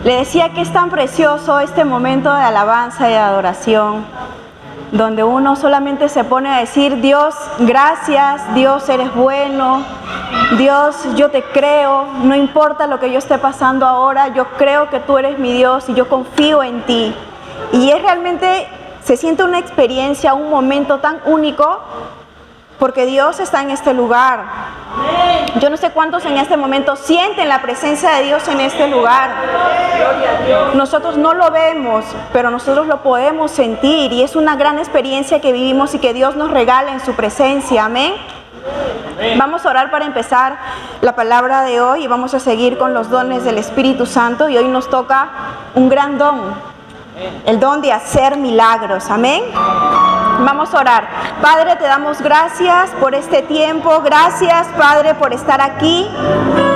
Le decía que es tan precioso este momento de alabanza y de adoración, donde uno solamente se pone a decir: Dios, gracias, Dios, eres bueno, Dios, yo te creo, no importa lo que yo esté pasando ahora, yo creo que tú eres mi Dios y yo confío en ti. Y es realmente, se siente una experiencia, un momento tan único, porque Dios está en este lugar. Yo no sé cuántos en este momento sienten la presencia de Dios en este lugar. Nosotros no lo vemos, pero nosotros lo podemos sentir, y es una gran experiencia que vivimos y que Dios nos regala en su presencia. Amén. Vamos a orar para empezar la palabra de hoy y vamos a seguir con los dones del Espíritu Santo, y hoy nos toca un gran don, el don de hacer milagros. Amén. Vamos a orar. Padre, te damos gracias por este tiempo. Gracias, Padre, por estar aquí.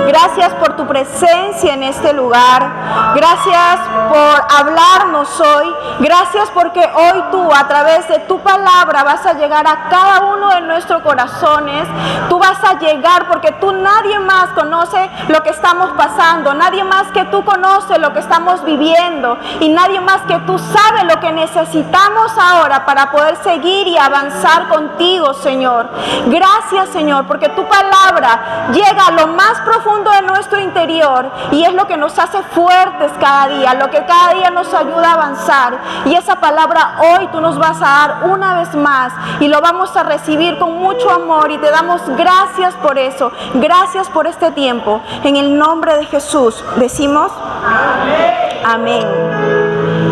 Gracias por tu presencia en este lugar. Gracias por hablarnos hoy. Gracias porque hoy tú, a través de tu palabra, vas a llegar a cada uno de nuestros corazones. Tú vas a llegar porque tú, nadie más conoce lo que estamos pasando. Nadie más que tú conoce lo que estamos viviendo. Y nadie más que tú sabe lo que necesitamos ahora para poder seguir y avanzar contigo, Señor. Gracias, Señor, porque tu palabra llega a lo más profundo de nuestro interior y es lo que nos hace fuertes cada día, lo que cada día nos ayuda a avanzar. Y esa palabra hoy tú nos vas a dar una vez más y lo vamos a recibir con mucho amor, y te damos gracias por eso. Gracias por este tiempo. En el nombre de Jesús decimos amén. Amén.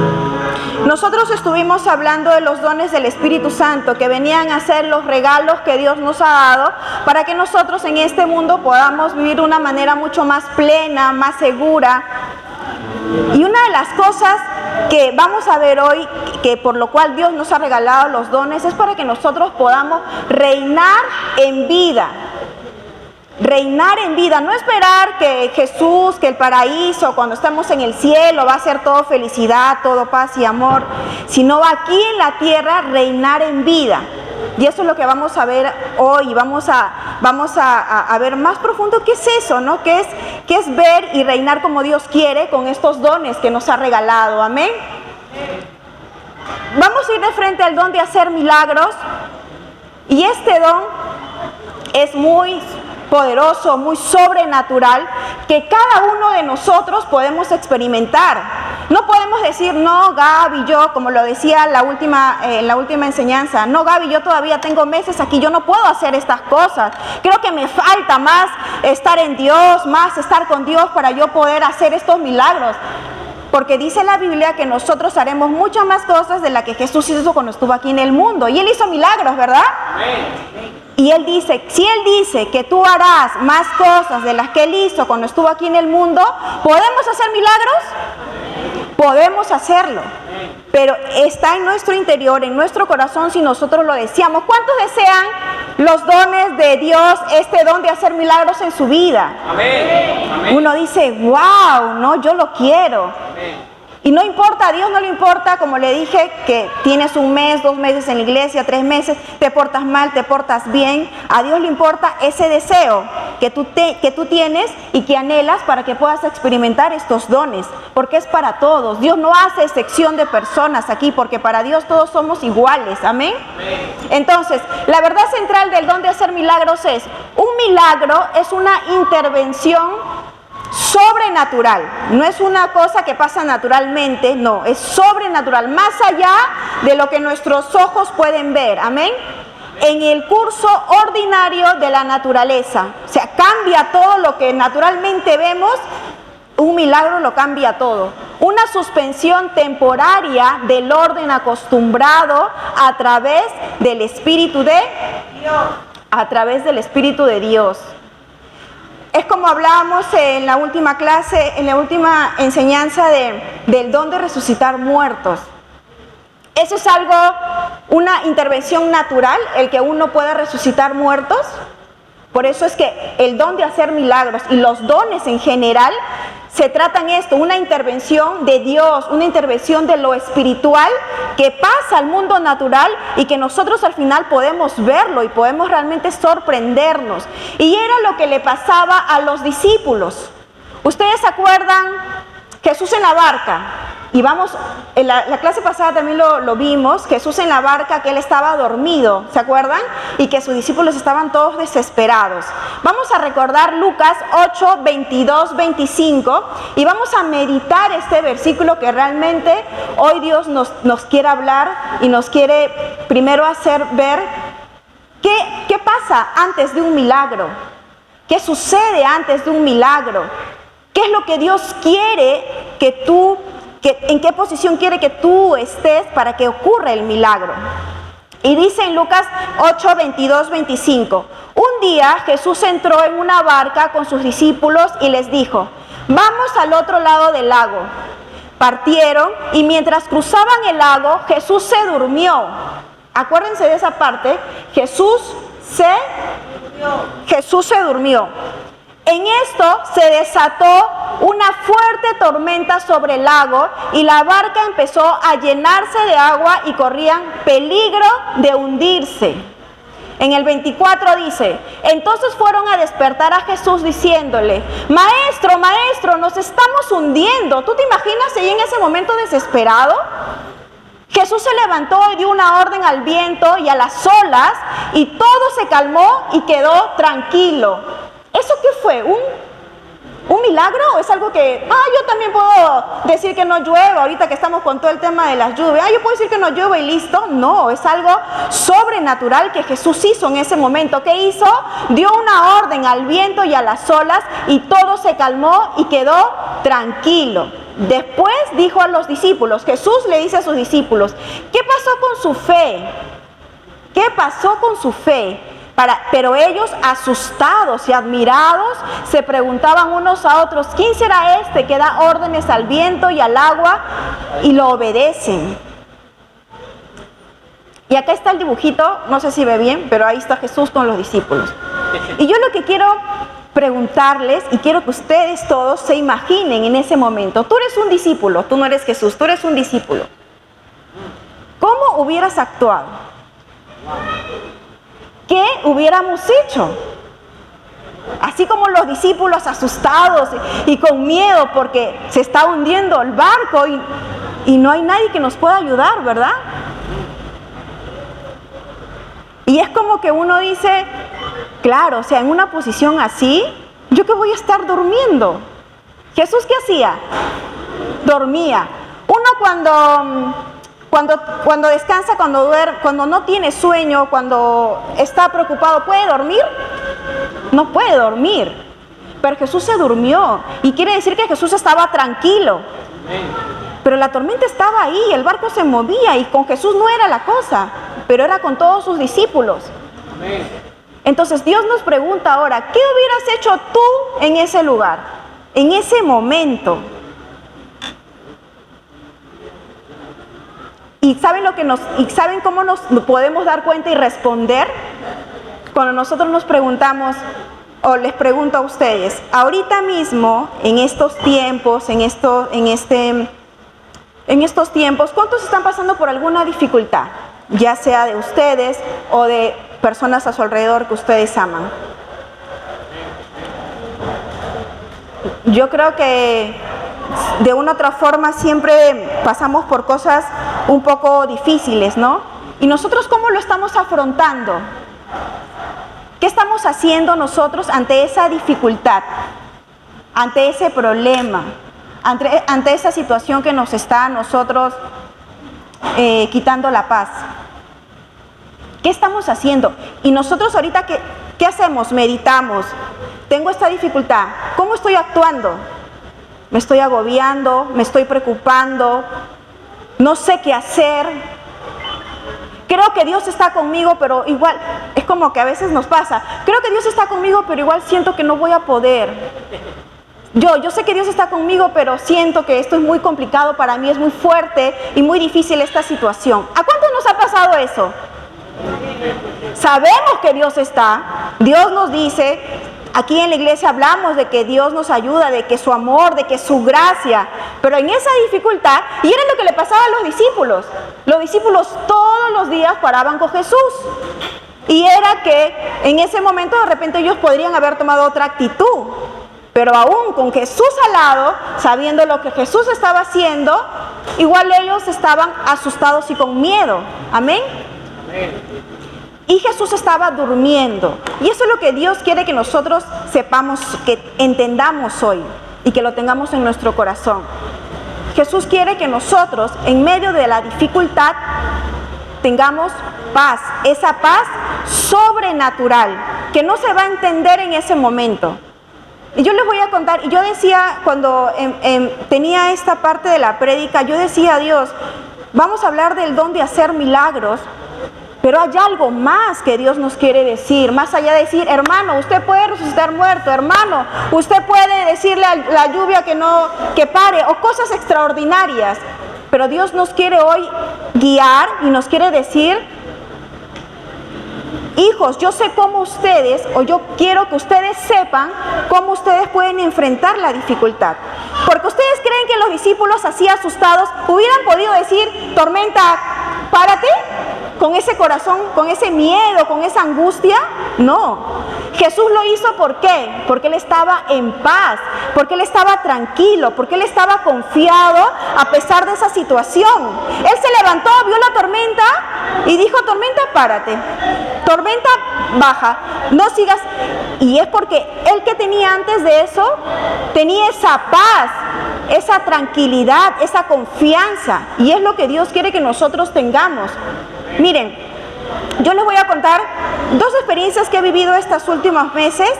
Nosotros estuvimos hablando de los dones del Espíritu Santo, que venían a ser los regalos que Dios nos ha dado para que nosotros en este mundo podamos vivir de una manera mucho más plena, más segura. Y una de las cosas que vamos a ver hoy, que por lo cual Dios nos ha regalado los dones, es para que nosotros podamos reinar en vida. Reinar en vida, no esperar que Jesús, que el paraíso, cuando estamos en el cielo, va a ser todo felicidad, todo paz y amor, sino aquí en la tierra reinar en vida. Y eso es lo que vamos a ver hoy. Vamos a ver más profundo qué es eso, ¿no? ¿Qué es ver y reinar como Dios quiere con estos dones que nos ha regalado? Amén. Vamos a ir de frente al don de hacer milagros. Y este don es muy poderoso, muy sobrenatural, que cada uno de nosotros podemos experimentar. No podemos decir: no, Gaby, yo, como lo decía en la última enseñanza, no, Gaby, yo todavía tengo meses aquí, yo no puedo hacer estas cosas. Creo que me falta más estar en Dios, más estar con Dios para yo poder hacer estos milagros. Porque dice la Biblia que nosotros haremos muchas más cosas de las que Jesús hizo cuando estuvo aquí en el mundo. Y Él hizo milagros, ¿verdad? Y Él dice, si Él dice que tú harás más cosas de las que Él hizo cuando estuvo aquí en el mundo, ¿podemos hacer milagros? Podemos hacerlo. Pero está en nuestro interior, en nuestro corazón, si nosotros lo deseamos. ¿Cuántos desean los dones de Dios, este don de hacer milagros en su vida? Amén. Uno dice: wow, no, yo lo quiero. Amén. Y no importa, a Dios no le importa, como le dije, que tienes un mes, 2 meses en la iglesia, 3 meses, te portas mal, te portas bien. A Dios le importa ese deseo que tú tienes y que anhelas para que puedas experimentar estos dones, porque es para todos. Dios no hace excepción de personas aquí, porque para Dios todos somos iguales. Amén. Entonces, la verdad central del don de hacer milagros es: un milagro es una intervención sobrenatural. No es una cosa que pasa naturalmente, no, es sobrenatural, más allá de lo que nuestros ojos pueden ver. Amén. En el curso ordinario de la naturaleza, o sea, cambia todo lo que naturalmente vemos. Un milagro lo cambia todo. Una suspensión temporaria del orden acostumbrado a través del Espíritu de Dios. Es como hablábamos en la última clase, en la última enseñanza del don de resucitar muertos. Eso es algo, una intervención natural, el que uno pueda resucitar muertos. Por eso es que el don de hacer milagros y los dones en general se tratan esto, una intervención de Dios, una intervención de lo espiritual que pasa al mundo natural y que nosotros al final podemos verlo y podemos realmente sorprendernos. Y era lo que le pasaba a los discípulos. ¿Ustedes se acuerdan Jesús en la barca. Y vamos, en la clase pasada también lo vimos, Jesús en la barca, que él estaba dormido, ¿se acuerdan? Y que sus discípulos estaban todos desesperados. Vamos a recordar Lucas 8, 22, 25 y vamos a meditar este versículo que realmente hoy Dios nos quiere hablar y nos quiere primero hacer ver qué pasa antes de un milagro, qué sucede antes de un milagro, qué es lo que Dios quiere que tú en qué posición quiere que tú estés para que ocurra el milagro. Y dice en Lucas 8, 22, 25, un día Jesús entró en una barca con sus discípulos y les dijo, vamos al otro lado del lago. Partieron y mientras cruzaban el lago, Jesús se durmió. Acuérdense de esa parte, Jesús se durmió. En esto se desató una fuerte tormenta sobre el lago y la barca empezó a llenarse de agua y corrían peligro de hundirse. En el 24 dice, entonces fueron a despertar a Jesús diciéndole, maestro, maestro, nos estamos hundiendo. ¿Tú te imaginas ahí en ese momento desesperado? Jesús se levantó y dio una orden al viento y a las olas y todo se calmó y quedó tranquilo. ¿Eso qué fue? ¿Un milagro? ¿O es algo que, yo también puedo decir que no llueve ahorita que estamos con todo el tema de las lluvias? Yo puedo decir que no llueve y listo. No, es algo sobrenatural que Jesús hizo en ese momento. ¿Qué hizo? Dio una orden al viento y a las olas y todo se calmó y quedó tranquilo. Después dijo a los discípulos, Jesús le dice a sus discípulos, ¿qué pasó con su fe? ¿Qué pasó con su fe? Pero ellos, asustados y admirados, se preguntaban unos a otros, ¿quién será este que da órdenes al viento y al agua y lo obedecen? Y acá está el dibujito, no sé si ve bien, pero ahí está Jesús con los discípulos. Y yo lo que quiero preguntarles, y quiero que ustedes todos se imaginen en ese momento, tú eres un discípulo, tú no eres Jesús, tú eres un discípulo. ¿Cómo hubieras actuado? ¿Qué hubiéramos hecho? Así como los discípulos asustados y con miedo porque se está hundiendo el barco y no hay nadie que nos pueda ayudar, ¿verdad? Y es como que uno dice, claro, o sea, en una posición así, ¿yo qué voy a estar durmiendo? ¿Jesús qué hacía? Dormía. Uno cuando descansa, cuando duerme, cuando no tiene sueño, cuando está preocupado, ¿puede dormir? No puede dormir. Pero Jesús se durmió y quiere decir que Jesús estaba tranquilo. Pero la tormenta estaba ahí, el barco se movía y con Jesús no era la cosa, pero era con todos sus discípulos. Entonces Dios nos pregunta ahora, ¿qué hubieras hecho tú en ese lugar, en ese momento? ¿Y saben cómo nos podemos dar cuenta y responder? Cuando nosotros nos preguntamos, o les pregunto a ustedes, ahorita mismo, en estos tiempos, en estos tiempos, ¿cuántos están pasando por alguna dificultad? Ya sea de ustedes o de personas a su alrededor que ustedes aman. Yo creo que de una u otra forma siempre pasamos por cosas un poco difíciles, ¿no? ¿Y nosotros cómo lo estamos afrontando? ¿Qué estamos haciendo nosotros ante esa dificultad, ante ese problema, ante esa situación que nos está a nosotros quitando la paz? ¿Qué estamos haciendo? Y nosotros ahorita, ¿qué hacemos? Meditamos. Tengo esta dificultad. ¿Cómo estoy actuando? Me estoy agobiando, me estoy preocupando, no sé qué hacer. Creo que Dios está conmigo, pero igual, es como que a veces nos pasa. Creo que Dios está conmigo, pero igual siento que no voy a poder. Yo sé que Dios está conmigo, pero siento que esto es muy complicado para mí, es muy fuerte y muy difícil esta situación. ¿A cuántos nos ha pasado eso? Sabemos que Dios está, Dios nos dice, aquí en la iglesia hablamos de que Dios nos ayuda, de que su amor, de que su gracia, pero en esa dificultad, y era lo que le pasaba a los discípulos todos los días paraban con Jesús, y era que en ese momento de repente ellos podrían haber tomado otra actitud, Pero aún con Jesús al lado, sabiendo lo que Jesús estaba haciendo, igual ellos estaban asustados y con miedo. Amén. Y Jesús estaba durmiendo. Y eso es lo que Dios quiere que nosotros sepamos, que entendamos hoy y que lo tengamos en nuestro corazón. Jesús quiere que nosotros, en medio de la dificultad, tengamos paz, esa paz sobrenatural, que no se va a entender en ese momento. Y yo les voy a contar, y yo decía, cuando tenía esta parte de la prédica, yo decía a Dios, vamos a hablar del don de hacer milagros, pero hay algo más que Dios nos quiere decir, más allá de decir, hermano, usted puede resucitar muerto, hermano, usted puede decirle a la lluvia que pare, o cosas extraordinarias. Pero Dios nos quiere hoy guiar y nos quiere decir, hijos, yo sé cómo ustedes, o yo quiero que ustedes sepan cómo ustedes pueden enfrentar la dificultad. Porque ustedes creen que los discípulos así asustados hubieran podido decir, tormenta, párate, con ese corazón, con ese miedo, con esa angustia. No. Jesús lo hizo, ¿por qué? Porque Él estaba en paz, porque Él estaba tranquilo, porque Él estaba confiado a pesar de esa situación. Él se levantó, vio la tormenta y dijo, tormenta, párate, tormenta, baja, no sigas. Y es porque Él, que tenía antes de eso, tenía esa paz, esa tranquilidad, esa confianza. Y es lo que Dios quiere que nosotros tengamos. Miren, yo les voy a contar dos experiencias que he vivido estos últimos meses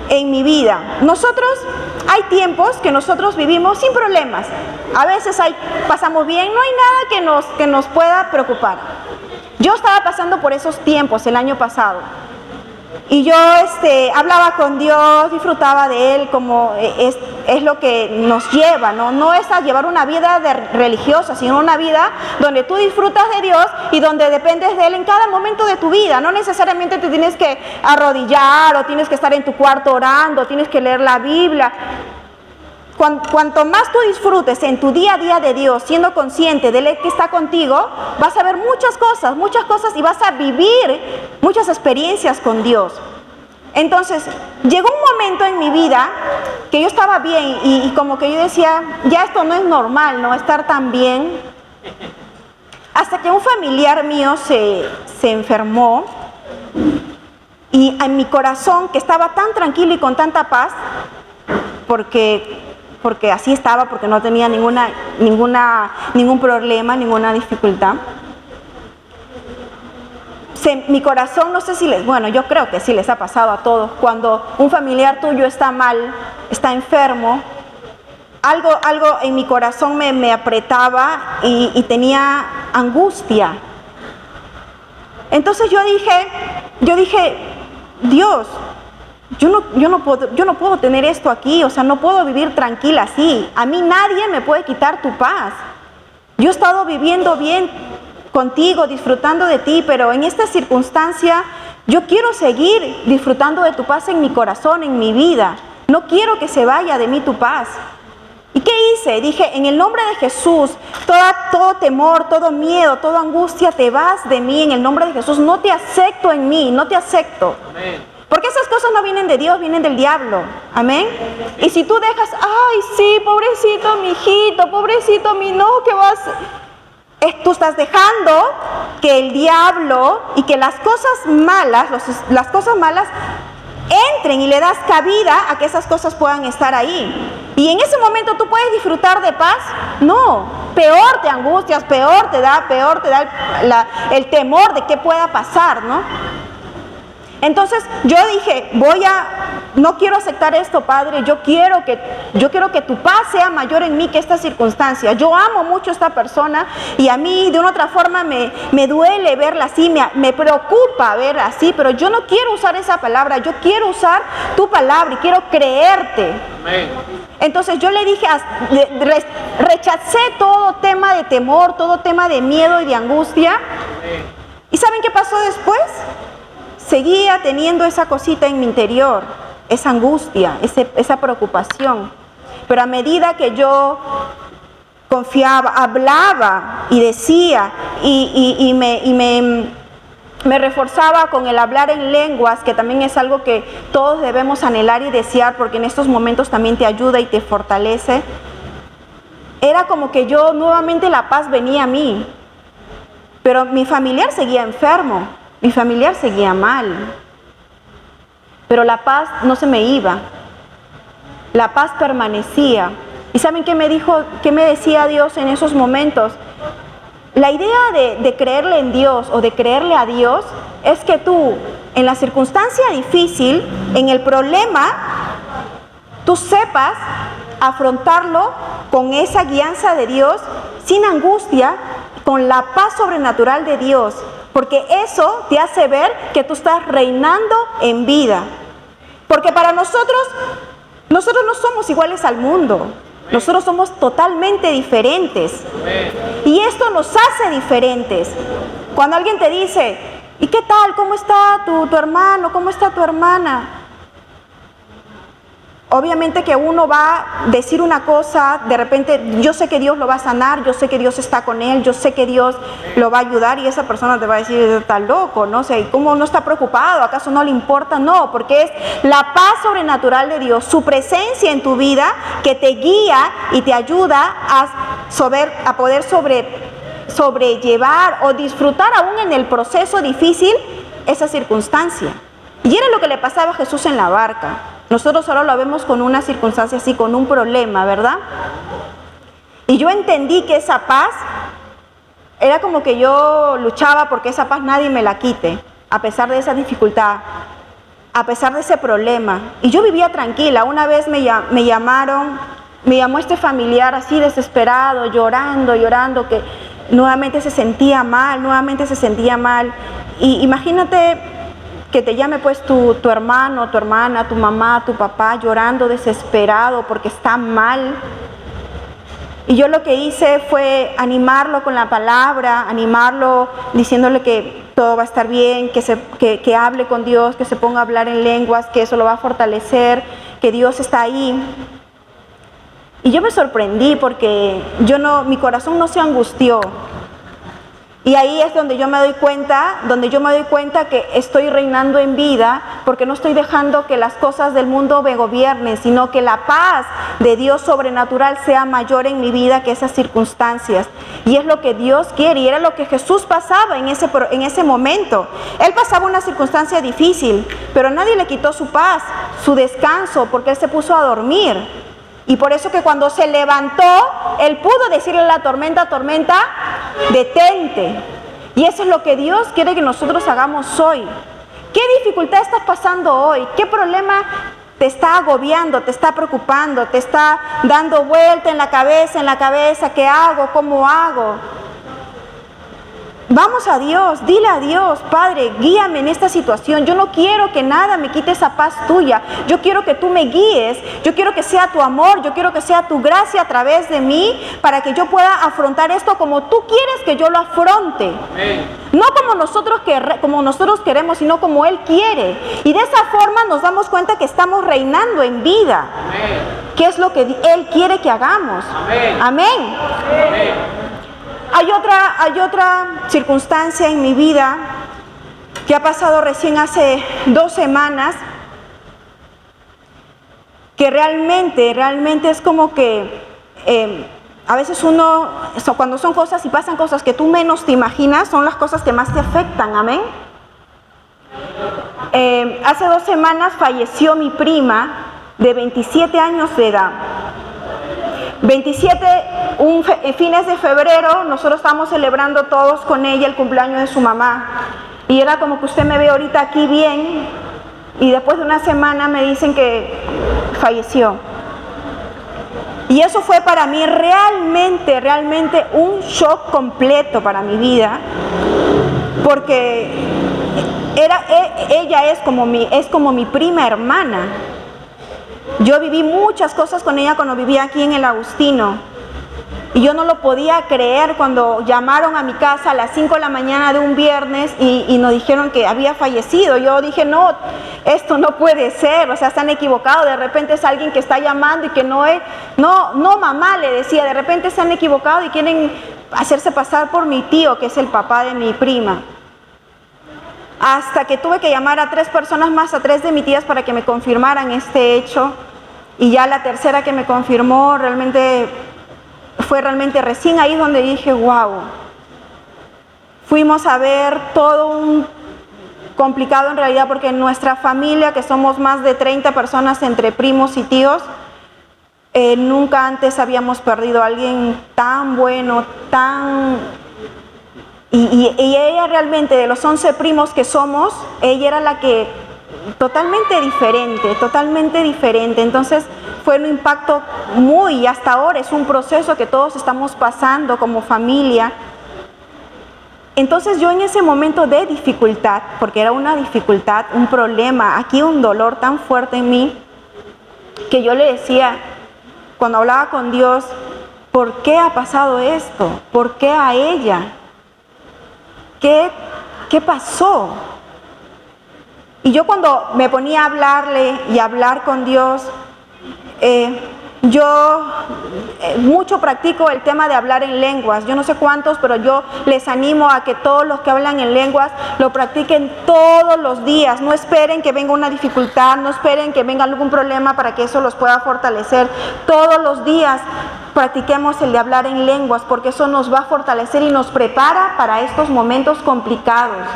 en mi vida. Hay tiempos que nosotros vivimos sin problemas. A veces pasamos bien, no hay nada que nos pueda preocupar. Yo estaba pasando por esos tiempos el año pasado. Y yo hablaba con Dios, disfrutaba de Él, como es lo que nos lleva, ¿no? No es a llevar una vida religiosa, sino una vida donde tú disfrutas de Dios y donde dependes de Él en cada momento de tu vida. No necesariamente te tienes que arrodillar o tienes que estar en tu cuarto orando, tienes que leer la Biblia. Cuanto más tú disfrutes en tu día a día de Dios, siendo consciente de Él que está contigo, vas a ver muchas cosas y vas a vivir muchas experiencias con Dios. Entonces, llegó un momento en mi vida que yo estaba bien y como que yo decía, ya esto no es normal, no estar tan bien. Hasta que un familiar mío se enfermó y en mi corazón, que estaba tan tranquilo y con tanta paz, porque así estaba, porque no tenía ningún problema, ninguna dificultad. Mi corazón, no sé si yo creo que sí les ha pasado a todos, cuando un familiar tuyo está mal, está enfermo, algo en mi corazón me apretaba y tenía angustia. Entonces yo dije, Dios, yo no puedo tener esto aquí, o sea, no puedo vivir tranquila así. A mí nadie me puede quitar tu paz. Yo he estado viviendo bien contigo, disfrutando de ti, pero en esta circunstancia yo quiero seguir disfrutando de tu paz en mi corazón, en mi vida. No quiero que se vaya de mí tu paz. ¿Y qué hice? Dije, en el nombre de Jesús, todo temor, todo miedo, toda angustia, te vas de mí en el nombre de Jesús. No te acepto en mí, no te acepto. Amén. Porque esas cosas no vienen de Dios, vienen del diablo. Amén. Y si tú dejas, ay, sí, pobrecito mi hijito, pobrecito mi, no, ¿qué vas? Tú estás dejando que el diablo y que las cosas malas entren y le das cabida a que esas cosas puedan estar ahí. Y en ese momento tú puedes disfrutar de paz. No, peor te angustias, peor te da el temor de qué pueda pasar, ¿no? Entonces yo dije, no quiero aceptar esto, Padre, yo quiero que tu paz sea mayor en mí que esta circunstancia. Yo amo mucho a esta persona y a mí de una otra forma me duele verla así, me preocupa verla así, pero yo no quiero usar esa palabra, yo quiero usar tu palabra y quiero creerte. Amén. Entonces yo le dije, rechacé todo tema de temor, todo tema de miedo y de angustia. Amén. ¿Y saben qué pasó después? Seguía teniendo esa cosita en mi interior, esa angustia, esa preocupación. Pero a medida que yo confiaba, hablaba y decía y me reforzaba con el hablar en lenguas, que también es algo que todos debemos anhelar y desear, porque en estos momentos también te ayuda y te fortalece. Era como que yo nuevamente la paz venía a mí, pero mi familiar seguía enfermo, mi familiar seguía mal, pero la paz no se me iba, la paz permanecía. ¿Y saben qué me dijo, qué me decía Dios en esos momentos? La idea de creerle en Dios o de creerle a Dios es que tú, en la circunstancia difícil, en el problema, tú sepas afrontarlo con esa guianza de Dios, sin angustia, con la paz sobrenatural de Dios, porque eso te hace ver que tú estás reinando en vida. Porque para nosotros no somos iguales al mundo. Nosotros somos totalmente diferentes. Y esto nos hace diferentes. Cuando alguien te dice, ¿y qué tal? ¿Cómo está tu hermano? ¿Cómo está tu hermana? Obviamente que uno va a decir una cosa, de repente yo sé que Dios lo va a sanar, yo sé que Dios está con él, yo sé que Dios lo va a ayudar, y esa persona te va a decir, está loco, no sé, ¿cómo no está preocupado? ¿Acaso no le importa? No, porque es la paz sobrenatural de Dios, su presencia en tu vida que te guía y te ayuda a poder sobrellevar o disfrutar aún en el proceso difícil esa circunstancia. Y era lo que le pasaba a Jesús en la barca. Nosotros ahora lo vemos con una circunstancia así, con un problema, ¿verdad? Y yo entendí que esa paz era como que yo luchaba porque esa paz nadie me la quite, a pesar de esa dificultad, a pesar de ese problema. Y yo vivía tranquila. Una vez me llamó este familiar así desesperado, llorando, que nuevamente se sentía mal. Y imagínate que te llame pues tu hermano, tu hermana, tu mamá, tu papá, llorando, desesperado porque está mal. Y yo lo que hice fue animarlo con la palabra, animarlo diciéndole que todo va a estar bien, que hable con Dios, que se ponga a hablar en lenguas, que eso lo va a fortalecer, que Dios está ahí. Y yo me sorprendí porque mi corazón no se angustió. Y ahí es donde yo me doy cuenta que estoy reinando en vida, porque no estoy dejando que las cosas del mundo me gobiernen, sino que la paz de Dios sobrenatural sea mayor en mi vida que esas circunstancias. Y es lo que Dios quiere, y era lo que Jesús pasaba en ese momento. Él pasaba una circunstancia difícil, pero nadie le quitó su paz, su descanso, porque Él se puso a dormir. Y por eso que cuando se levantó, Él pudo decirle a la tormenta, detente. Y eso es lo que Dios quiere que nosotros hagamos hoy. ¿Qué dificultad estás pasando hoy? ¿Qué problema te está agobiando, te está preocupando, te está dando vuelta en la cabeza? ¿Qué hago? ¿Cómo hago? Vamos a Dios, dile a Dios, Padre, guíame en esta situación. Yo no quiero que nada me quite esa paz tuya. Yo quiero que tú me guíes. Yo quiero que sea tu amor. Yo quiero que sea tu gracia a través de mí para que yo pueda afrontar esto como tú quieres que yo lo afronte. No como nosotros queremos, sino como Él quiere. Y de esa forma nos damos cuenta que estamos reinando en vida. ¿Qué es lo que Él quiere que hagamos? Amén. Hay otra circunstancia en mi vida que ha pasado recién hace 2 semanas, que realmente es como que a veces cuando son cosas y pasan cosas que tú menos te imaginas, son las cosas que más te afectan. Amén. Hace 2 semanas falleció mi prima de 27 años de edad. 27 fines de febrero, nosotros estábamos celebrando todos con ella el cumpleaños de su mamá. Y era como que usted me ve ahorita aquí bien, y después de una semana me dicen que falleció. Y eso fue para mí realmente un shock completo para mi vida, porque ella es como mi prima hermana. Yo viví muchas cosas con ella cuando vivía aquí en el Agustino. Y yo no lo podía creer cuando llamaron a mi casa a las 5 de la mañana de un viernes y nos dijeron que había fallecido. Yo dije, no, esto no puede ser, o sea, se han equivocado. De repente es alguien que está llamando y que no es. No, mamá, le decía, de repente se han equivocado y quieren hacerse pasar por mi tío, que es el papá de mi prima. hasta que tuve que llamar a 3 personas más, a 3 de mis tías para que me confirmaran este hecho. Y ya la tercera que me confirmó fue realmente recién ahí donde dije, wow. Fuimos a ver todo un complicado en realidad, porque en nuestra familia, que somos más de 30 personas entre primos y tíos, nunca antes habíamos perdido a alguien tan bueno, y ella realmente, de los 11 primos que somos, ella era la que totalmente diferente. Entonces fue un impacto y hasta ahora es un proceso que todos estamos pasando como familia. Entonces yo en ese momento de dificultad, porque era una dificultad, un problema, aquí un dolor tan fuerte en mí, que yo le decía, cuando hablaba con Dios, ¿por qué ha pasado esto? ¿Por qué a ella? ¿Qué pasó? Y yo cuando me ponía a hablarle y a hablar con Dios, yo mucho practico el tema de hablar en lenguas. Yo no sé cuántos, pero yo les animo a que todos los que hablan en lenguas lo practiquen todos los días. No esperen que venga una dificultad, no esperen que venga algún problema para que eso los pueda fortalecer. Todos los días practiquemos el de hablar en lenguas, porque eso nos va a fortalecer y nos prepara para estos momentos complicados.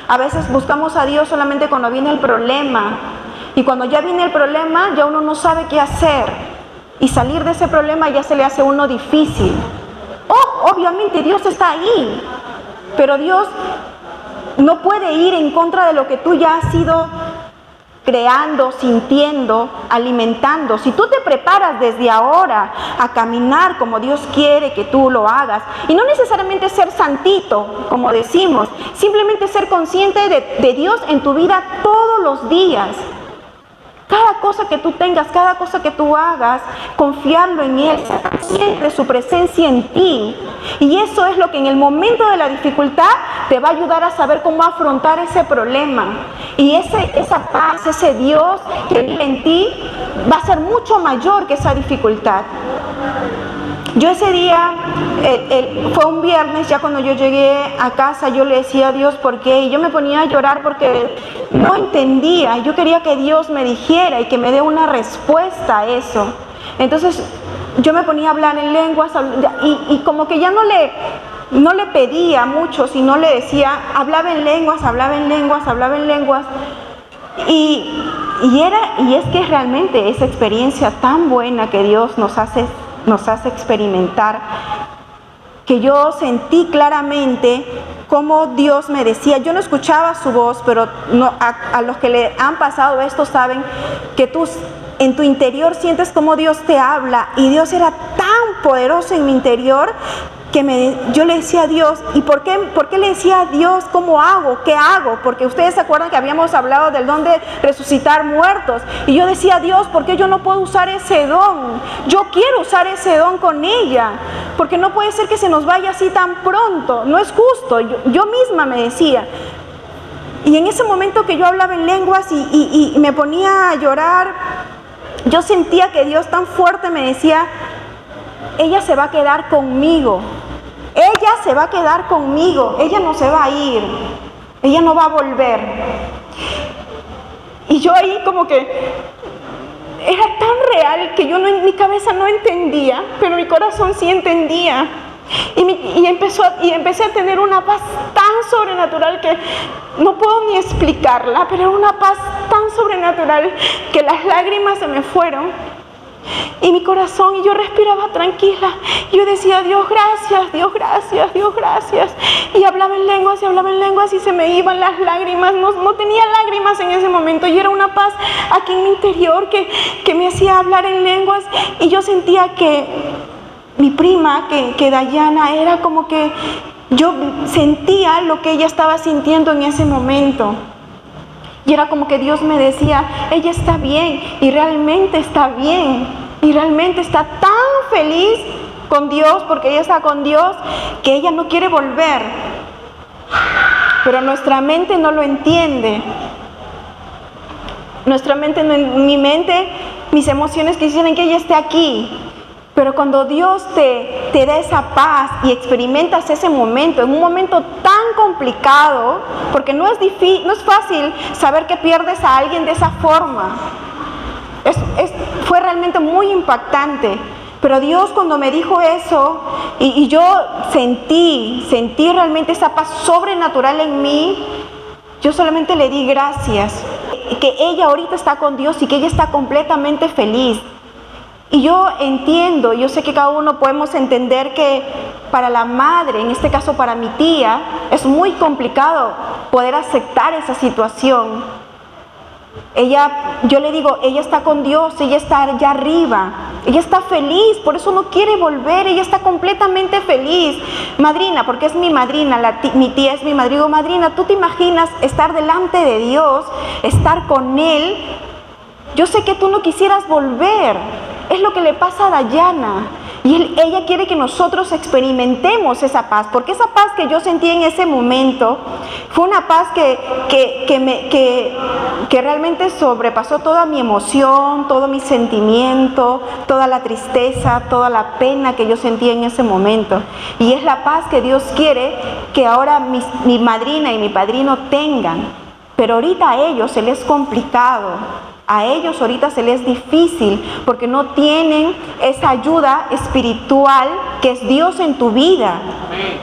A veces buscamos a Dios solamente cuando viene el problema, y cuando ya viene el problema ya uno no sabe qué hacer, y salir de ese problema ya se le hace a uno difícil. Obviamente Dios está ahí, pero Dios no puede ir en contra de lo que tú ya has ido creando, sintiendo, alimentando. Si tú te preparas desde ahora a caminar como Dios quiere que tú lo hagas, y no necesariamente ser santito, como decimos, simplemente ser consciente de Dios en tu vida todos los días. Cada cosa que tú tengas, cada cosa que tú hagas, confiarlo en Él, siente su presencia en ti. Y eso es lo que en el momento de la dificultad te va a ayudar a saber cómo afrontar ese problema. Y esa paz, ese Dios que vive en ti, va a ser mucho mayor que esa dificultad. Yo ese día, fue un viernes, ya cuando yo llegué a casa, yo le decía a Dios por qué, y yo me ponía a llorar porque no entendía. Yo quería que Dios me dijera y que me dé una respuesta a eso. Entonces yo me ponía a hablar en lenguas, y como que ya no le pedía mucho, sino le decía, hablaba en lenguas. Y es que realmente esa experiencia tan buena que Dios nos hace experimentar, que yo sentí claramente cómo Dios me decía. Yo no escuchaba su voz, pero a los que le han pasado esto saben que tú en tu interior sientes cómo Dios te habla, y Dios era tan poderoso en mi interior que yo le decía a Dios. ¿Y por qué le decía a Dios cómo hago? ¿Qué hago? Porque ustedes se acuerdan que habíamos hablado del don de resucitar muertos, y yo decía a Dios, ¿por qué yo no puedo usar ese don? Yo quiero usar ese don con ella, porque no puede ser que se nos vaya así tan pronto, no es justo. Yo misma me decía. Y en ese momento que yo hablaba en lenguas y me ponía a llorar, yo sentía que Dios tan fuerte me decía, ella se va a quedar conmigo. Ella se va a quedar conmigo. Ella no se va a ir. Ella no va a volver. Y yo ahí como que era tan real que yo en mi cabeza no entendía, pero mi corazón sí entendía. Y empecé a tener una paz tan sobrenatural que no puedo ni explicarla, pero era una paz tan sobrenatural que las lágrimas se me fueron. Y mi corazón, y yo respiraba tranquila. Yo decía, Dios gracias, Dios gracias, Dios gracias. Y hablaba en lenguas y se me iban las lágrimas. No tenía lágrimas en ese momento. Y era una paz aquí en mi interior que me hacía hablar en lenguas. Y yo sentía que mi prima, que Dayana, era como que yo sentía lo que ella estaba sintiendo en ese momento. Y era como que Dios me decía, ella está bien, y realmente está bien, y realmente está tan feliz con Dios, porque ella está con Dios, que ella no quiere volver. Pero nuestra mente no lo entiende. Mi mente, mis emociones quisieran que ella esté aquí. Pero cuando Dios te da esa paz y experimentas ese momento, en un momento tan complicado, porque no es fácil saber que pierdes a alguien de esa forma. Fue realmente muy impactante. Pero Dios, cuando me dijo eso, y yo sentí realmente esa paz sobrenatural en mí, yo solamente le di gracias. Que ella ahorita está con Dios y que ella está completamente feliz. Y yo entiendo, yo sé que cada uno podemos entender que para la madre, en este caso para mi tía, es muy complicado poder aceptar esa situación. Yo le digo, ella está con Dios, ella está allá arriba, ella está feliz, por eso no quiere volver, ella está completamente feliz. Madrina, porque es mi madrina, mi tía es mi madrina. Digo, madrina, ¿tú te imaginas estar delante de Dios, estar con Él? Yo sé que tú no quisieras volver. Es lo que le pasa a Dayana. Y ella quiere que nosotros experimentemos esa paz, porque esa paz que yo sentí en ese momento fue una paz que realmente sobrepasó toda mi emoción, todo mi sentimiento, toda la tristeza, toda la pena que yo sentí en ese momento. Y es la paz que Dios quiere que ahora mi madrina y mi padrino tengan. Pero ahorita a ellos se les es complicado. A ellos ahorita se les es difícil porque no tienen esa ayuda espiritual que es Dios en tu vida. Amén.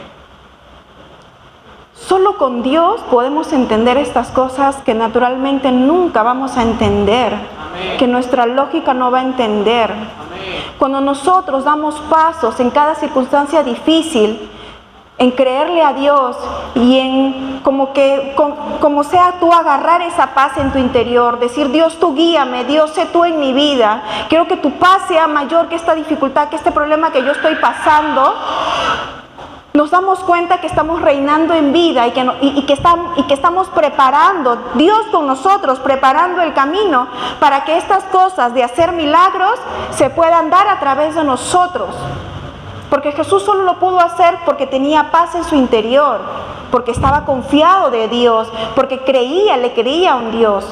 Solo con Dios podemos entender estas cosas que naturalmente nunca vamos a entender. Amén. Que nuestra lógica no va a entender. Amén. Cuando nosotros damos pasos en cada circunstancia difícil, en creerle a Dios y en como sea tú agarrar esa paz en tu interior, decir, Dios, tú guíame, Dios, sé tú en mi vida, quiero que tu paz sea mayor que esta dificultad, que este problema que yo estoy pasando. Nos damos cuenta que estamos reinando en vida y que estamos preparando, Dios con nosotros, preparando el camino para que estas cosas de hacer milagros se puedan dar a través de nosotros. Porque Jesús solo lo pudo hacer porque tenía paz en su interior, porque estaba confiado de Dios, porque le creía a un Dios.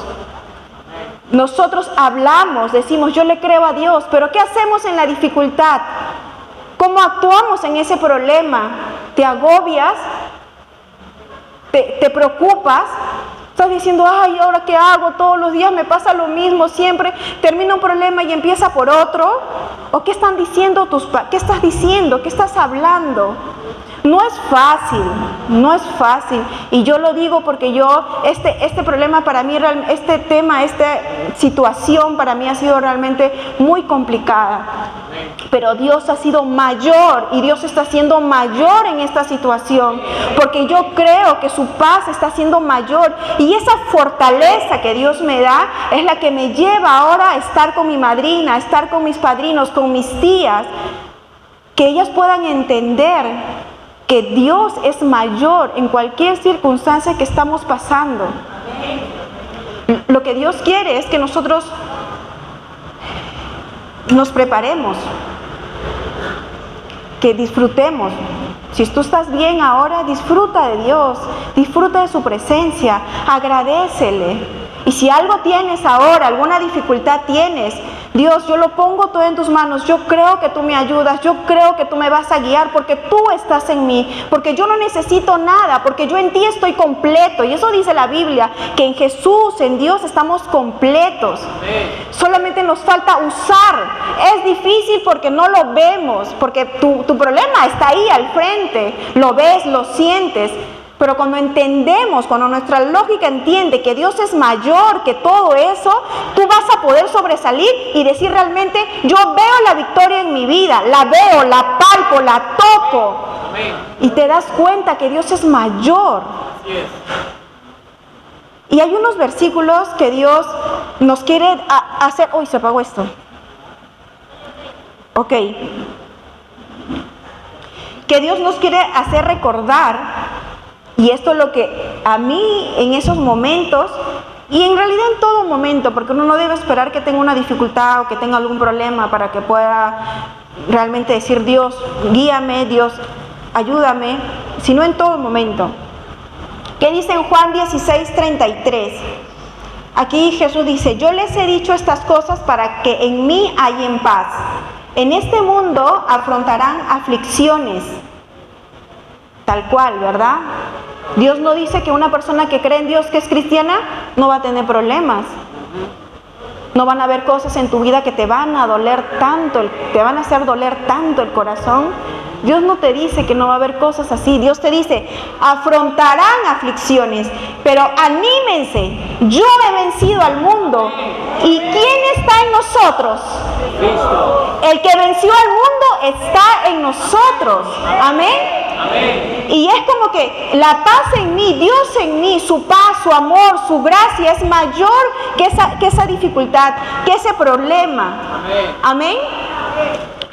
Nosotros hablamos, decimos, yo le creo a Dios, pero ¿qué hacemos en la dificultad? ¿Cómo actuamos en ese problema? ¿Te agobias? ¿Te preocupas? Estás diciendo, ay, ¿ahora qué hago? Todos los días me pasa lo mismo, siempre termina un problema y empieza por otro. ¿O qué están diciendo qué estás diciendo? ¿Qué estás hablando? No es fácil, no es fácil. Y yo lo digo porque este problema para mí, este tema, esta situación para mí ha sido realmente muy complicada. Pero Dios ha sido mayor y Dios está siendo mayor en esta situación. Porque yo creo que su paz está siendo mayor. Y esa fortaleza que Dios me da es la que me lleva ahora a estar con mi madrina, a estar con mis padrinos, con mis tías. Que ellas puedan entender que Dios es mayor en cualquier circunstancia que estamos pasando. Lo que Dios quiere es que nosotros nos preparemos, que disfrutemos. Si tú estás bien ahora, disfruta de Dios, disfruta de su presencia, agradécele. Y si algo tienes ahora, alguna dificultad tienes, Dios, yo lo pongo todo en tus manos. Yo creo que tú me ayudas, yo creo que tú me vas a guiar porque tú estás en mí, porque yo no necesito nada, porque yo en ti estoy completo. Y eso dice la Biblia, que en Jesús, en Dios estamos completos. Solamente nos falta usar. Es difícil porque no lo vemos, porque tu problema está ahí al frente, lo ves, lo sientes. Pero cuando entendemos, cuando nuestra lógica entiende que Dios es mayor que todo eso, tú vas a poder sobresalir y decir realmente, yo veo la victoria en mi vida, la veo, la palpo, la toco. Y te das cuenta que Dios es mayor. Y hay unos versículos que Dios nos quiere hacer... ¡Uy, se apagó esto! Ok. Que Dios nos quiere hacer recordar. Y esto es lo que a mí en esos momentos, y en realidad en todo momento, porque uno no debe esperar que tenga una dificultad o que tenga algún problema para que pueda realmente decir, Dios, guíame, Dios, ayúdame, sino en todo momento. ¿Qué dice en Juan 16:33? Aquí Jesús dice, yo les he dicho estas cosas para que en mí hayan paz. en este mundo afrontarán aflicciones, tal cual, ¿verdad? Dios no dice que una persona que cree en Dios, que es cristiana, no va a tener problemas. No van a haber cosas en tu vida que te van a doler tanto, te van a hacer doler tanto el corazón. Dios no te dice que no va a haber cosas así. Dios te dice, afrontarán aflicciones, pero anímense, yo he vencido al mundo. ¿Y quién está en nosotros? Cristo. El que venció al mundo está en nosotros. Amén. Amén. Y es como que la paz en mí, Dios en mí, su paz, su amor, su gracia es mayor que esa dificultad, que ese problema. Amén. Amén.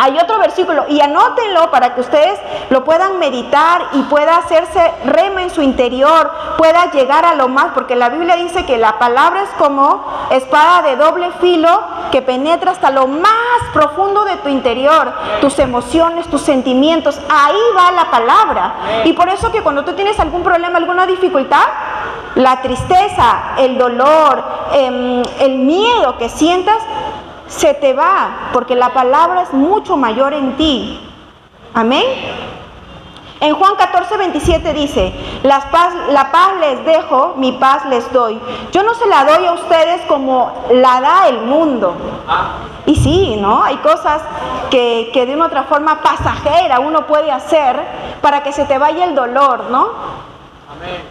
Hay otro versículo, y anótenlo para que ustedes lo puedan meditar y pueda hacerse rema en su interior, pueda llegar a lo más, porque la Biblia dice que la palabra es como espada de doble filo que penetra hasta lo más profundo de tu interior, tus emociones, tus sentimientos, ahí va la palabra. Y por eso que cuando tú tienes algún problema, alguna dificultad, la tristeza, el dolor, el miedo que sientas, se te va, porque la palabra es mucho mayor en ti. Amén. En Juan 14:27 dice, la paz les dejo, mi paz les doy. Yo no se la doy a ustedes como la da el mundo. Y sí, ¿no? Hay cosas que de una otra forma pasajera uno puede hacer para que se te vaya el dolor, ¿no? Amén.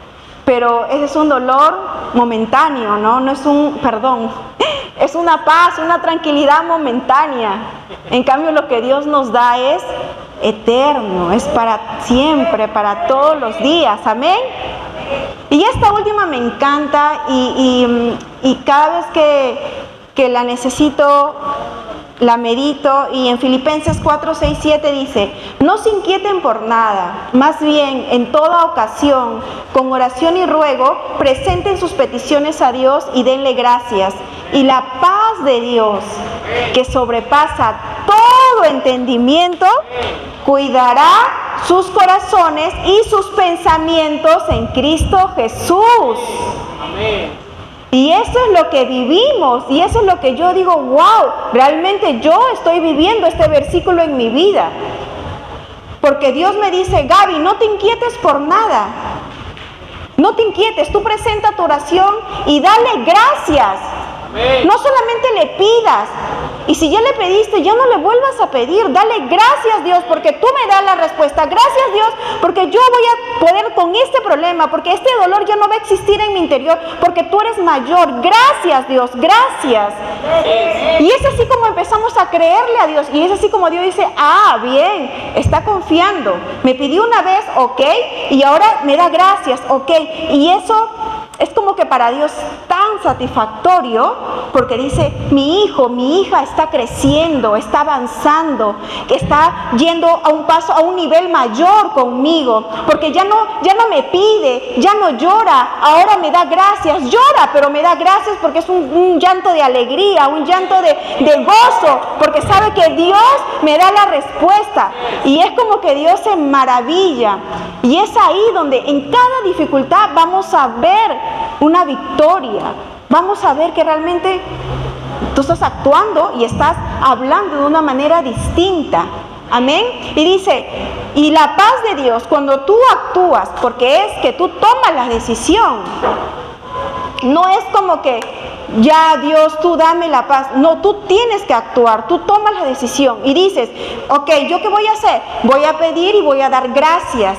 Pero ese es un dolor momentáneo, ¿no? No es es una paz, una tranquilidad momentánea. En cambio, lo que Dios nos da es eterno, es para siempre, para todos los días. Amén. Y esta última me encanta y cada vez que la necesito, la medito. Y en Filipenses 4:6-7 dice, no se inquieten por nada, más bien en toda ocasión, con oración y ruego, presenten sus peticiones a Dios y denle gracias. Y la paz de Dios, que sobrepasa todo entendimiento, cuidará sus corazones y sus pensamientos en Cristo Jesús. Amén. Y eso es lo que vivimos, y eso es lo que yo digo, wow, realmente yo estoy viviendo este versículo en mi vida. Porque Dios me dice, Gaby, no te inquietes por nada. No te inquietes, tú presenta tu oración y dale gracias. Amén. No solamente le pidas, y si ya le pediste, ya no le vuelvas a pedir. Dale gracias, Dios, porque tú me das la respuesta. Gracias, Dios, porque yo voy a poder con este problema, porque este dolor ya no va a existir en mi interior, porque tú eres mayor. Gracias, Dios, gracias. Y es así como empezamos a creerle a Dios, y es así como Dios dice, bien, está confiando. Me pidió una vez, ok, y ahora me da gracias, ok. Y eso es como que para Dios tan satisfactorio, porque dice, mi hijo, mi hija está creciendo, está avanzando, está yendo a un paso, a un nivel mayor conmigo, porque ya no me pide, ya no llora, ahora me da gracias, llora, pero me da gracias porque es un llanto de alegría, un llanto de gozo, porque sabe que Dios me da la respuesta, y es como que Dios se maravilla, y es ahí donde en cada dificultad vamos a ver una victoria. Vamos a ver que realmente tú estás actuando y estás hablando de una manera distinta. Amén. Y dice, y la paz de Dios, cuando tú actúas, porque es que tú tomas la decisión, no es como que ya Dios, tú dame la paz. No, tú tienes que actuar, tú tomas la decisión y dices, ok, ¿yo qué voy a hacer? Voy a pedir y voy a dar gracias.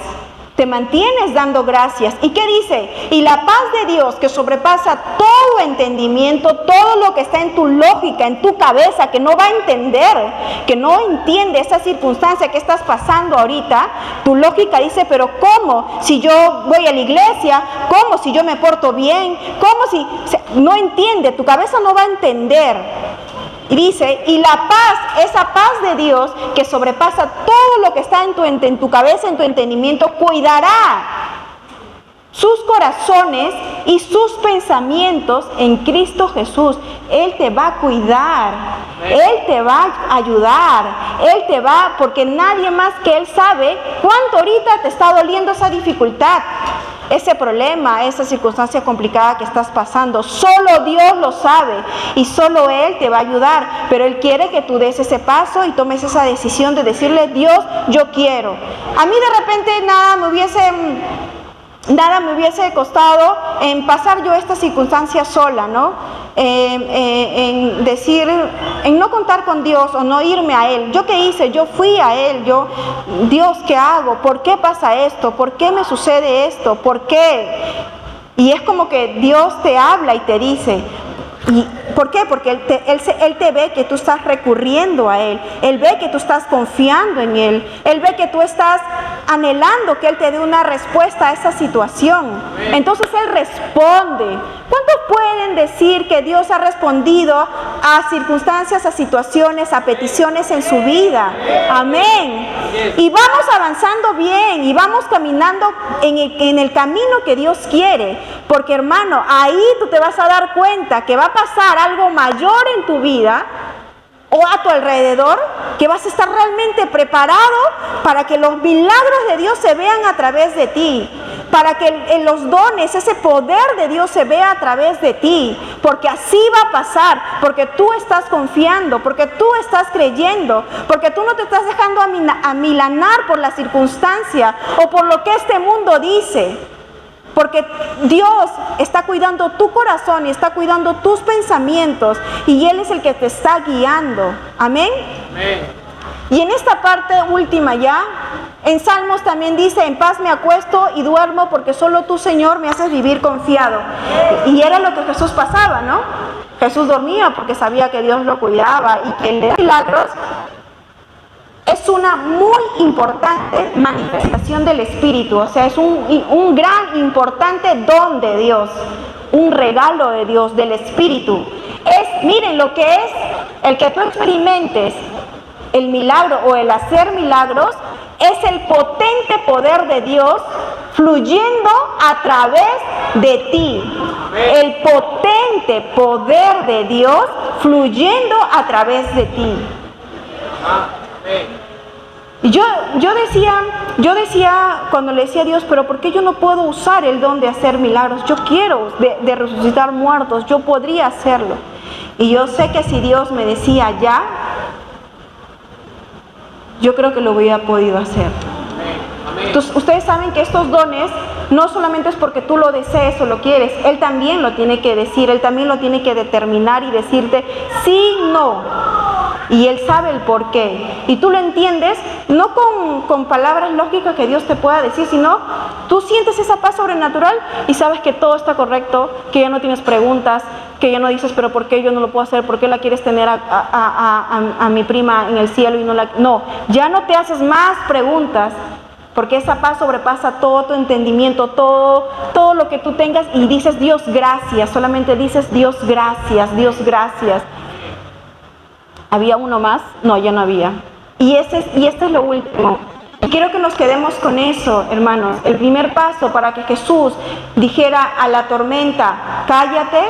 Te mantienes dando gracias. ¿Y qué dice? Y la paz de Dios, que sobrepasa todo entendimiento, todo lo que está en tu lógica, en tu cabeza, que no va a entender, que no entiende esa circunstancia que estás pasando ahorita, tu lógica dice, pero ¿cómo? Si yo voy a la iglesia, ¿cómo? Si yo me porto bien, ¿cómo? Si no entiende, tu cabeza no va a entender. Y dice, y la paz, esa paz de Dios que sobrepasa todo lo que está en tu cabeza, en tu entendimiento, cuidará sus corazones y sus pensamientos en Cristo Jesús. Él te va a cuidar, Él te va a ayudar, Él te va, porque nadie más que Él sabe cuánto ahorita te está doliendo esa dificultad. ese problema, esa circunstancia complicada que estás pasando. Solo Dios lo sabe y solo Él te va a ayudar, pero Él quiere que tú des ese paso y tomes esa decisión de decirle: Dios, yo quiero. A mí de repente nada me hubiese costado en pasar yo esta circunstancia sola, ¿no? En decir, en no contar con Dios o no irme a Él. ¿Yo qué hice? Yo fui a Él. Dios, ¿qué hago? ¿Por qué pasa esto? ¿Por qué me sucede esto? ¿Por qué? Y es como que Dios te habla y te dice. ¿Y por qué? Porque Él te ve que tú estás recurriendo a Él. Él ve que tú estás confiando en Él. Él ve que tú estás anhelando que Él te dé una respuesta a esa situación. Entonces Él responde. ¿Cuántos pueden decir que Dios ha respondido a circunstancias, a situaciones, a peticiones en su vida? Amén. Y vamos avanzando bien y vamos caminando en el camino que Dios quiere. Porque, hermano, ahí tú te vas a dar cuenta que va a pasar algo mayor en tu vida o a tu alrededor, que vas a estar realmente preparado para que los milagros de Dios se vean a través de ti, para que los dones, ese poder de Dios se vea a través de ti, porque así va a pasar, porque tú estás confiando, porque tú estás creyendo, porque tú no te estás dejando amilanar por la circunstancia o por lo que este mundo dice. Porque Dios está cuidando tu corazón y está cuidando tus pensamientos y Él es el que te está guiando. Amén. Amén. Y en esta parte última ya, en Salmos también dice: en paz me acuesto y duermo porque solo tú, Señor, me haces vivir confiado. Y era lo que Jesús pasaba, ¿no? Jesús dormía porque sabía que Dios lo cuidaba y que el milagros es una muy importante manifestación del Espíritu, o sea, es un gran, importante don de Dios, un regalo de Dios, del Espíritu. Miren, lo que es el que tú experimentes el milagro o el hacer milagros, es el potente poder de Dios fluyendo a través de ti. El potente poder de Dios fluyendo a través de ti. Yo decía cuando le decía a Dios: pero ¿por qué yo no puedo usar el don de hacer milagros? Yo quiero de resucitar muertos, yo podría hacerlo. Y yo sé que si Dios me decía ya, yo creo que lo hubiera podido hacer. Entonces, ustedes saben que estos dones no solamente es porque tú lo desees o lo quieres, Él también lo tiene que decir, Él también lo tiene que determinar y decirte sí, no. Y Él sabe el por qué. Y tú lo entiendes, no con palabras lógicas que Dios te pueda decir, sino tú sientes esa paz sobrenatural y sabes que todo está correcto, que ya no tienes preguntas, que ya no dices: pero ¿por qué yo no lo puedo hacer? ¿Por qué la quieres tener a mi prima en el cielo y no la...? No, ya no te haces más preguntas, porque esa paz sobrepasa todo tu entendimiento, todo lo que tú tengas, y dices: Dios, gracias. Solamente dices: Dios, gracias, Dios, gracias. ¿Había uno más? No, ya no había. Y este es lo último. Y quiero que nos quedemos con eso, hermanos. El primer paso para que Jesús dijera a la tormenta: cállate,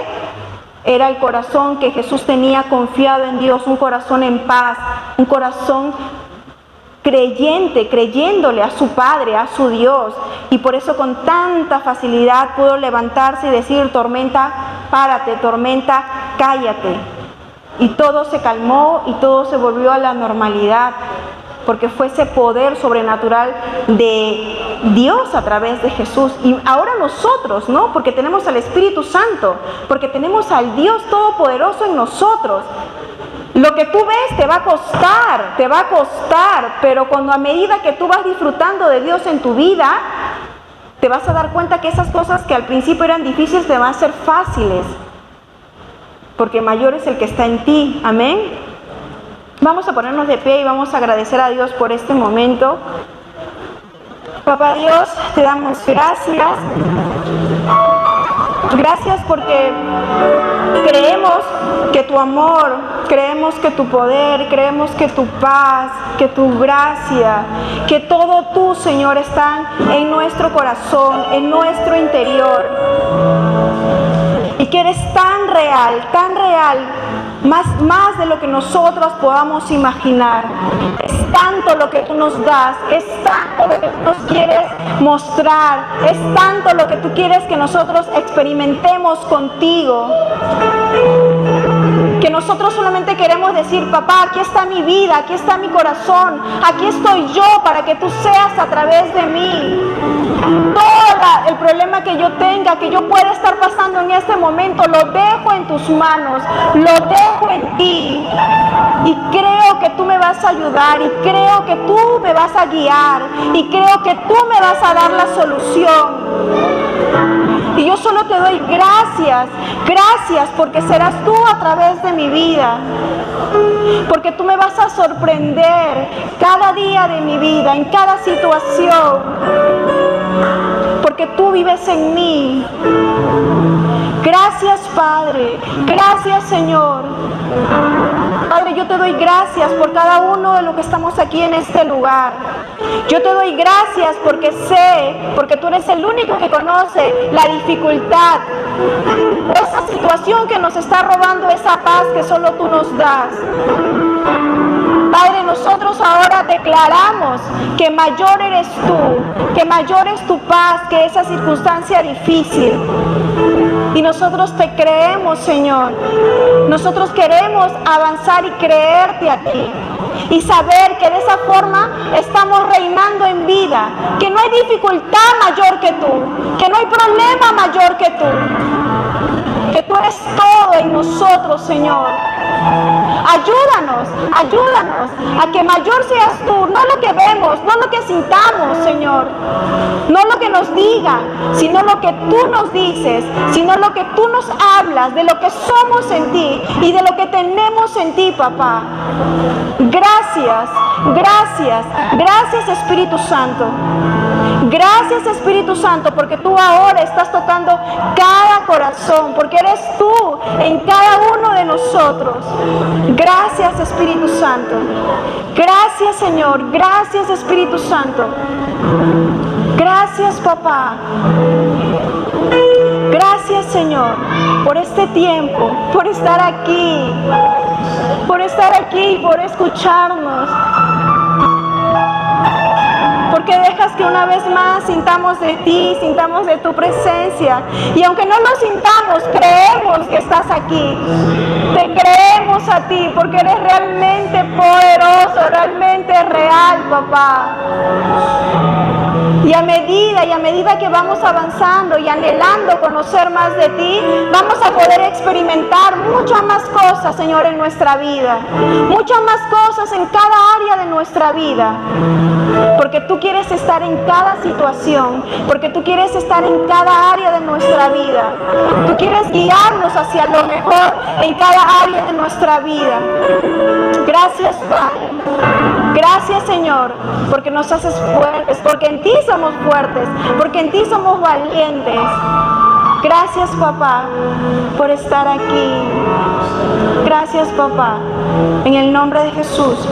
era el corazón que Jesús tenía confiado en Dios, un corazón en paz, un corazón creyente, creyéndole a su Padre, a su Dios. Y por eso con tanta facilidad pudo levantarse y decir: tormenta, párate, tormenta, cállate. Y todo se calmó y todo se volvió a la normalidad, porque fue ese poder sobrenatural de Dios a través de Jesús. Y ahora nosotros, ¿no? Porque tenemos al Espíritu Santo, porque tenemos al Dios Todopoderoso en nosotros. Lo que tú ves te va a costar, pero cuando a medida que tú vas disfrutando de Dios en tu vida, te vas a dar cuenta que esas cosas que al principio eran difíciles te van a ser fáciles, porque mayor es el que está en ti. Amén. Vamos a ponernos de pie y vamos a agradecer a Dios por este momento. Papá Dios, te damos gracias. Gracias porque creemos que tu amor, creemos que tu poder, creemos que tu paz, que tu gracia, que todo tú, Señor, están en nuestro corazón, en nuestro interior. Y que eres tan real, más de lo que nosotros podamos imaginar. Es tanto lo que tú nos das, es tanto lo que tú nos quieres mostrar, es tanto lo que tú quieres que nosotros experimentemos contigo, que nosotros solamente queremos decir: papá, aquí está mi vida, aquí está mi corazón, aquí estoy yo para que tú seas a través de mí. Todo el problema que yo tenga, que yo pueda estar pasando en este momento, lo dejo en tus manos, lo dejo en ti. Y creo que tú me vas a ayudar, y creo que tú me vas a guiar, y creo que tú me vas a dar la solución. Y yo solo te doy gracias, gracias porque serás tú a través de mi vida. Porque tú me vas a sorprender cada día de mi vida, en cada situación. Porque tú vives en mí. Gracias, Padre. Gracias, Señor. Padre, yo te doy gracias por cada uno de los que estamos aquí en este lugar. Yo te doy gracias porque sé, porque tú eres el único que conoce la dificultad, esa situación que nos está robando esa paz que solo tú nos das. Padre, nosotros ahora declaramos que mayor eres tú, que mayor es tu paz que esa circunstancia difícil. Y nosotros te creemos, Señor. Nosotros queremos avanzar y creerte a ti. Y saber que de esa forma estamos reinando en vida. Que no hay dificultad mayor que tú. Que no hay problema mayor que tú. Que tú eres todo en nosotros, Señor. Ayúdanos a que mayor seas tú, no lo que vemos, no lo que sintamos, Señor, no lo que nos digan, sino lo que tú nos dices, sino lo que tú nos hablas, de lo que somos en ti y de lo que tenemos en ti, papá. Gracias, gracias, gracias, Espíritu Santo. Gracias, Espíritu Santo, porque tú ahora estás tocando cada corazón, porque eres tú en cada uno de nosotros. Gracias, Espíritu Santo. Gracias, Señor. Gracias, Espíritu Santo. Gracias, papá. Gracias, Señor, por este tiempo, por estar aquí, por escucharnos. Porque dejas que una vez más sintamos de ti, sintamos de tu presencia. Y aunque no lo sintamos, creemos que estás aquí. Te creemos a ti porque eres realmente poderoso, realmente real, papá. Y a medida que vamos avanzando y anhelando conocer más de ti, vamos a poder experimentar muchas más cosas, Señor, en nuestra vida. Muchas más cosas en cada área de nuestra vida. Porque tú quieres estar en cada situación, porque tú quieres estar en cada área de nuestra vida. Tú quieres guiarnos hacia lo mejor en cada área de nuestra vida. Gracias, Padre. Gracias, Señor, porque nos haces fuertes, porque en ti somos fuertes, porque en ti somos valientes. Gracias, papá, por estar aquí. Gracias, papá. En el nombre de Jesús.